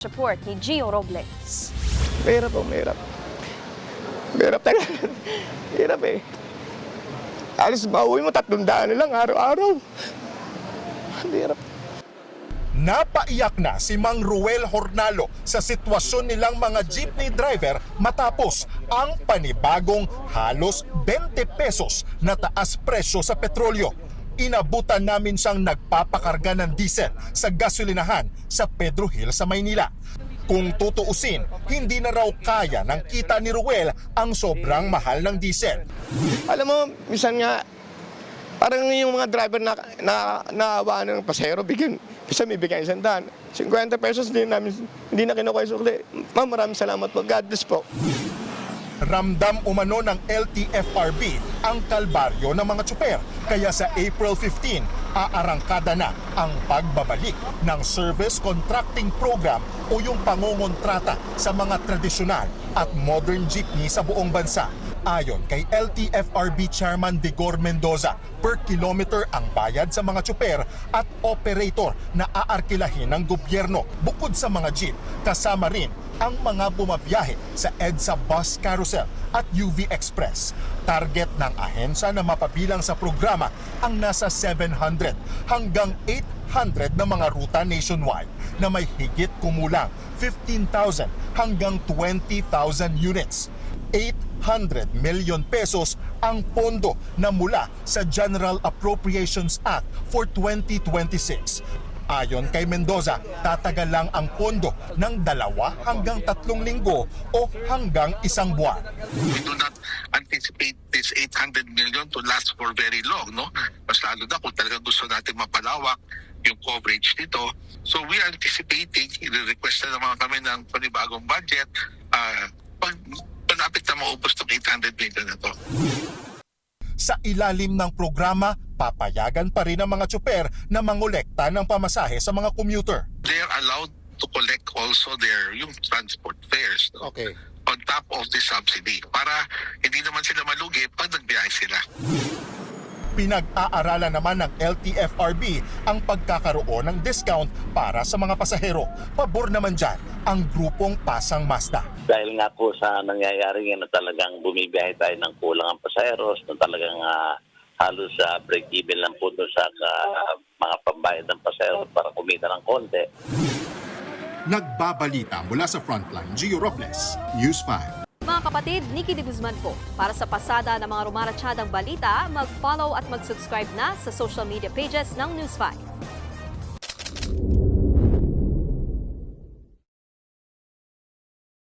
Report ni Gio Robles. Mahirap po, mahirap. Mahirap talaga. Mahirap eh. Alis mauwi mo, 300 na lang araw-araw. Mahirap. Napaiyak na si Mang Ruel Hornalo sa sitwasyon nilang mga jeepney driver matapos ang panibagong halos 20 pesos na taas presyo sa petrolyo. Inabutan namin siyang nagpapakarga ng diesel sa gasolinahan sa Pedro Hill sa Maynila. Kung tutuusin, hindi na raw kaya ng kita ni Ruel ang sobrang mahal ng diesel. Alam mo, minsan nga, parang yung mga driver na naawa ng pasahero, minsan may bigyan 100. 50 pesos hindi na kinukuha yung sukli. Ma'am, maraming salamat po. God bless po. Ramdam umano ng LTFRB ang kalbaryo ng mga tsuper. Kaya sa April 15, aarangkada na ang pagbabalik ng Service Contracting Program o yung pangongontrata sa mga tradisyonal at modern jeepney sa buong bansa. Ayon kay LTFRB Chairman Digor Mendoza, per kilometer ang bayad sa mga tsuper at operator na aarkilahin ng gobyerno. Bukod sa mga jeep, kasama rin ang mga bumabiyahe sa EDSA Bus Carousel at UV Express. Target ng ahensya na mapabilang sa programa ang nasa 700 hanggang 800 na mga ruta nationwide na may higit kumulang 15,000 hanggang 20,000 units. 800 million pesos ang pondo na mula sa General Appropriations Act for 2026. Ayon kay Mendoza, tatagal lang ang pondo ng 2 hanggang 3 linggo o hanggang 1 buwan. We do not anticipate this 800 million to last for very long, no? Mas lalo na kung talagang gusto natin mapalawak yung coverage nito. So we are anticipating, i-request na naman kami ng panibagong budget, pag malapit na maubos itong 800 million na to. Sa ilalim ng programa, papayagan pa rin ang mga tsuper na mangolekta ng pamasahe sa mga commuter. They are allowed to collect also yung transport fares, no? Okay. On top of the subsidy para hindi naman sila malugi pag nagbiyahe sila. Pinag-aaralan naman ng LTFRB ang pagkakaroon ng discount para sa mga pasahero. Pabor naman dyan ang grupong Pasang Mazda. Dahil nga po sa nangyayari nga na talagang bumibiyahe tayo ng kulang ang pasaheros, na talagang halos break-even lang po doon sa mga pambayad ng pasahero para kumita ng konti. Nagbabalita mula sa Frontline, Gio Robles, News 5. Mga kapatid, Nikki de Guzman po. Para sa pasada ng mga rumaratsyadang balita, mag-follow at mag-subscribe na sa social media pages ng News 5.